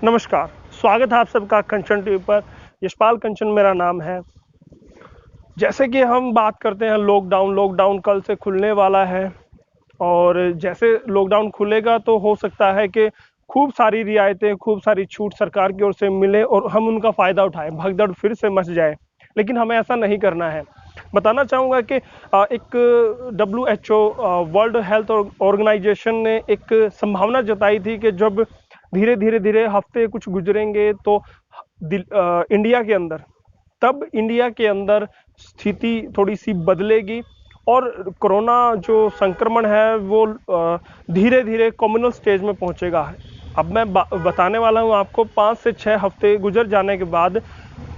नमस्कार, स्वागत है आप सबका कंचन टीवी पर। यशपाल कंचन मेरा नाम है। जैसे कि हम बात करते हैं लॉकडाउन कल से खुलने वाला है और जैसे लॉकडाउन खुलेगा तो हो सकता है कि खूब सारी रियायतें, खूब सारी छूट सरकार की ओर से मिले और हम उनका फ़ायदा उठाएँ, भगदड़ फिर से मच जाए। लेकिन हमें ऐसा नहीं करना है। बताना चाहूँगा कि एक डब्ल्यूएचओ वर्ल्ड हेल्थ ऑर्गेनाइजेशन ने एक संभावना जताई थी कि जब धीरे-धीरे हफ्ते कुछ गुजरेंगे तो इंडिया के अंदर तब इंडिया के अंदर स्थिति थोड़ी-सी बदलेगी और कोरोना जो संक्रमण है वो धीरे-धीरे कम्युनल स्टेज में पहुँचेगा। अब मैं बताने वाला हूँ आपको 5 से 6 हफ्ते गुजर जाने के बाद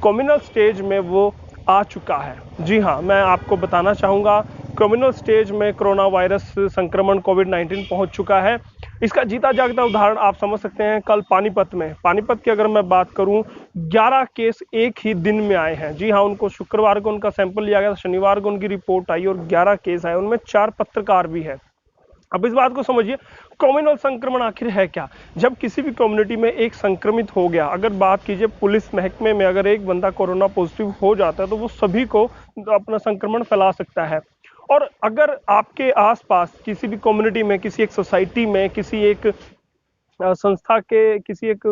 कम्युनल स्टेज में वो आ चुका है। जी हाँ, मैं आपको बताना चाहूँगा कम्युनल स्टेज में कोरोना वायरस संक्रमण कोविड-19 पहुँच चुका है। इसका जीता जागता उदाहरण आप समझ सकते हैं कल पानीपत की अगर मैं बात करूं 11 केस एक ही दिन में आए हैं। जी हाँ, उनको शुक्रवार को उनका सैंपल लिया गया, शनिवार को उनकी रिपोर्ट आई और 11 केस आए, उनमें 4 पत्रकार भी है। अब इस बात को समझिए, कम्युनल संक्रमण आखिर है क्या? जब किसी भी कम्युनिटी में एक संक्रमित हो गया, अगर बात कीजिए पुलिस महकमे में अगर एक बंदा कोरोना पॉजिटिव हो जाता है तो वो सभी को अपना संक्रमण फैला सकता है। और अगर आपके आसपास किसी भी कम्युनिटी में, किसी एक सोसाइटी में, किसी एक संस्था के किसी एक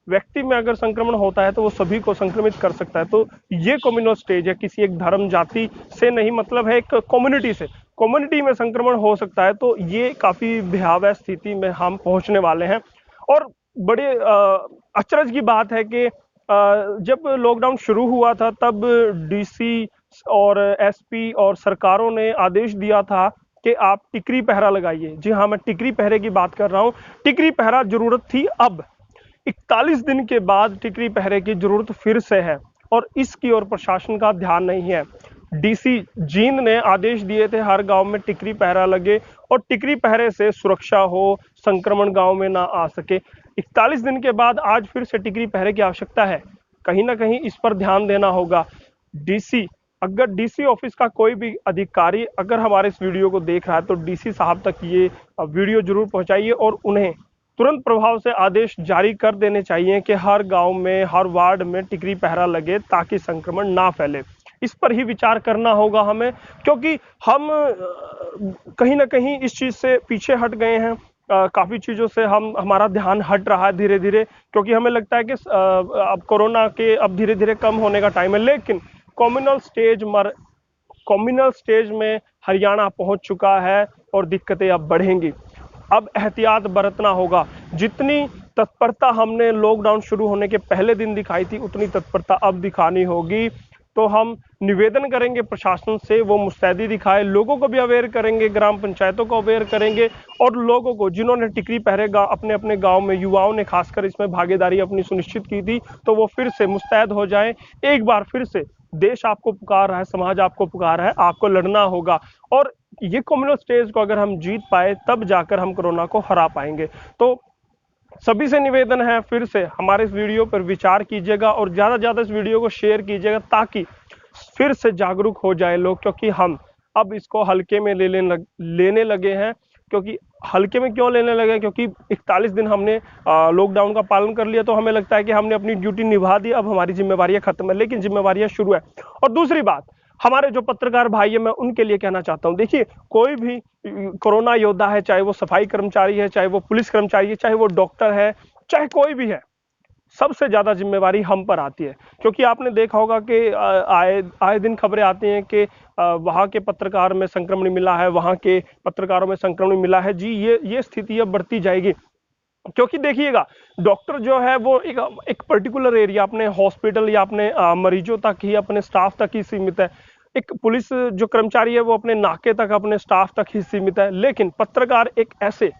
व्यक्ति में अगर संक्रमण होता है तो वो सभी को संक्रमित कर सकता है। तो ये कम्युनल स्टेज है, किसी एक धर्म जाति से नहीं, मतलब है एक कम्युनिटी से। कम्युनिटी में संक्रमण हो सकता है, तो ये काफी भयावह स्थिति में हम पहुंचने वाले हैं। और बड़े अचरज की बात है कि जब लॉकडाउन शुरू हुआ था तब डीसी और एसपी और सरकारों ने आदेश दिया था कि आप टिकरी पहरा लगाइए। जी हाँ, मैं टिकरी पहरे की बात कर रहा हूँ। टिकरी पहरा जरूरत थी, अब 41 दिन के बाद टिकरी पहरे की जरूरत फिर से है और इसकी ओर प्रशासन का ध्यान नहीं है। डीसी जींद ने आदेश दिए थे हर गांव में टिकरी पहरा लगे और टिकरी पहरे से सुरक्षा हो, संक्रमण गांव में ना आ सके। 41 दिन के बाद आज फिर से टिकरी पहरे की आवश्यकता है। कहीं ना कहीं इस पर ध्यान देना होगा। डीसी अगर डीसी ऑफिस का कोई भी अधिकारी अगर हमारे इस वीडियो को देख रहा है तो डीसी साहब तक ये वीडियो जरूर पहुंचाइए और उन्हें तुरंत प्रभाव से आदेश जारी कर देने चाहिए कि हर गांव में, हर वार्ड में टिकरी पहरा लगे ताकि संक्रमण ना फैले। इस पर ही विचार करना होगा हमें, क्योंकि हम कहीं ना कहीं इस चीज से पीछे हट गए हैं। काफी चीजों से हमारा ध्यान हट रहा है धीरे धीरे, क्योंकि हमें लगता है कि अब कोरोना के अब धीरे धीरे कम होने का टाइम है। लेकिन कम्युनल स्टेज में हरियाणा पहुंच चुका है और दिक्कतें अब बढ़ेंगी। अब एहतियात बरतना होगा। जितनी तत्परता हमने लॉकडाउन शुरू होने के पहले दिन दिखाई थी उतनी तत्परता अब दिखानी होगी। तो हम निवेदन करेंगे प्रशासन से, वो मुस्तैदी दिखाए, लोगों को भी अवेयर करेंगे, ग्राम पंचायतों को अवेयर करेंगे और लोगों को जिन्होंने टिकरी पहरे अपने अपने गांव में, युवाओं ने खासकर इसमें भागीदारी अपनी सुनिश्चित की थी, तो वो फिर से मुस्तैद हो जाएं। एक बार फिर से देश आपको पुकार रहा है, समाज आपको पुकार रहा है, आपको लड़ना होगा। और ये कम्युनल स्टेज को अगर हम जीत पाए तब जाकर हम कोरोना को हरा पाएंगे। तो सभी से निवेदन है, फिर से हमारे इस वीडियो पर विचार कीजिएगा और ज़्यादा से ज़्यादा इस वीडियो को शेयर कीजिएगा ताकि फिर से जागरूक हो जाए लोग, क्योंकि हम अब इसको हल्के में लेने लगे हैं। क्योंकि हल्के में क्यों लेने लगे? क्योंकि 41 दिन हमने लॉकडाउन का पालन कर लिया तो हमें लगता है कि हमने अपनी ड्यूटी निभा दी, अब हमारी जिम्मेवारियां खत्म है, लेकिन जिम्मेवारियां शुरू है। और दूसरी बात, हमारे जो पत्रकार भाई है, मैं उनके लिए कहना चाहता हूं, देखिए कोई भी कोरोना योद्धा है, चाहे वो सफाई कर्मचारी है, चाहे वो पुलिस कर्मचारी है, चाहे वो डॉक्टर है, चाहे कोई भी है, सबसे ज्यादा जिम्मेवारी हम पर आती है। क्योंकि आपने देखा होगा कि आए आए दिन खबरें आती हैं कि वहां के पत्रकार में संक्रमण मिला है, वहां के पत्रकारों में संक्रमण मिला है। जी, ये स्थिति अब बढ़ती जाएगी। क्योंकि देखिएगा, डॉक्टर जो है वो एक पर्टिकुलर एरिया, अपने हॉस्पिटल या अपने मरीजों तक ही, अपने स्टाफ तक ही सीमित है। एक पुलिस जो कर्मचारी है वो अपने नाके तक, अपने स्टाफ तक ही सीमित है। लेकिन पत्रकार एक ऐसे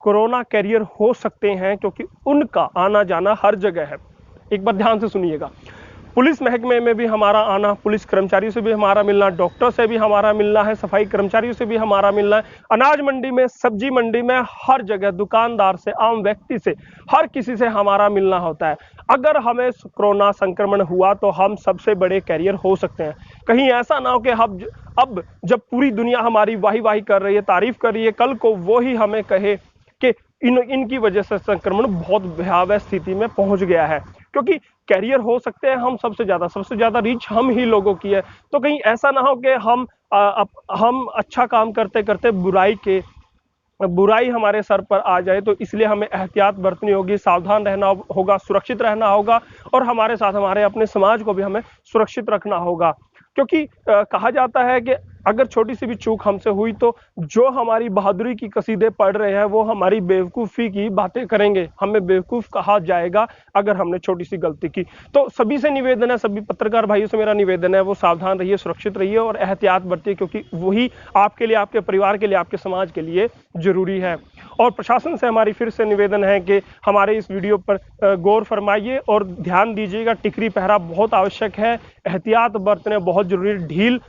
कोरोना कैरियर हो सकते हैं क्योंकि उनका आना जाना हर जगह है। एक बार ध्यान से सुनिएगा, पुलिस महकमे में भी हमारा आना, पुलिस कर्मचारियों से भी हमारा मिलना, डॉक्टर से भी हमारा मिलना है, सफाई कर्मचारियों से भी हमारा मिलना है, अनाज मंडी में, सब्जी मंडी में, हर जगह, दुकानदार से, आम व्यक्ति से, हर किसी से हमारा मिलना होता है। अगर हमें कोरोना संक्रमण हुआ तो हम सबसे बड़े कैरियर हो सकते हैं। कहीं ऐसा ना हो कि अब जब पूरी दुनिया हमारी वाही वाही कर रही है, तारीफ कर रही है, कल को वो ही हमें कहे कि इनकी वजह से संक्रमण बहुत भयावह स्थिति में पहुंच गया है, क्योंकि कैरियर हो सकते हैं हम सबसे ज्यादा रीच हम ही लोगों की है। तो कहीं ऐसा ना हो कि हम अच्छा काम करते करते बुराई हमारे सर पर आ जाए। तो इसलिए हमें एहतियात बरतनी होगी, सावधान रहना होगा, सुरक्षित रहना होगा, और हमारे साथ हमारे अपने समाज को भी हमें सुरक्षित रखना होगा। क्योंकि कहा जाता है कि अगर छोटी सी भी चूक हमसे हुई तो जो हमारी बहादुरी की कसीदे पढ़ रहे हैं वो हमारी बेवकूफ़ी की बातें करेंगे, हमें बेवकूफ़ कहा जाएगा अगर हमने छोटी सी गलती की। तो सभी से निवेदन है, सभी पत्रकार भाइयों से मेरा निवेदन है, वो सावधान रहिए, सुरक्षित रहिए और एहतियात बरतिए, क्योंकि वही आपके लिए, आपके परिवार के लिए, आपके समाज के लिए जरूरी है। और प्रशासन से हमारी फिर से निवेदन है कि हमारे इस वीडियो पर गौर फरमाइए और ध्यान दीजिएगा। टिकरी पहरा बहुत आवश्यक है, एहतियात बरतने बहुत जरूरी है। ढील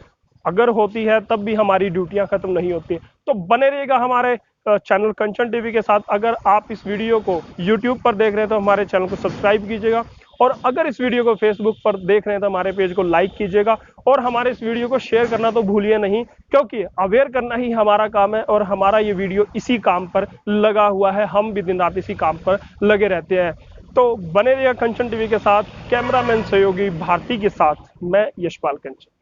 अगर होती है तब भी हमारी ड्यूटियां खत्म नहीं होती। तो बने रहिएगा हमारे चैनल कंचन टीवी के साथ। अगर आप इस वीडियो को यूट्यूब पर देख रहे हैं तो हमारे चैनल को सब्सक्राइब कीजिएगा, और अगर इस वीडियो को फेसबुक पर देख रहे हैं तो हमारे पेज को लाइक कीजिएगा, और हमारे इस वीडियो को शेयर करना तो भूलिए नहीं, क्योंकि अवेयर करना ही हमारा काम है और हमारा ये वीडियो इसी काम पर लगा हुआ है। हम भी दिन रात इसी काम पर लगे रहते हैं। तो बने रहिएगा कंचन टीवी के साथ। कैमरामैन सहयोगी भारती के साथ मैं यशपाल कंचन।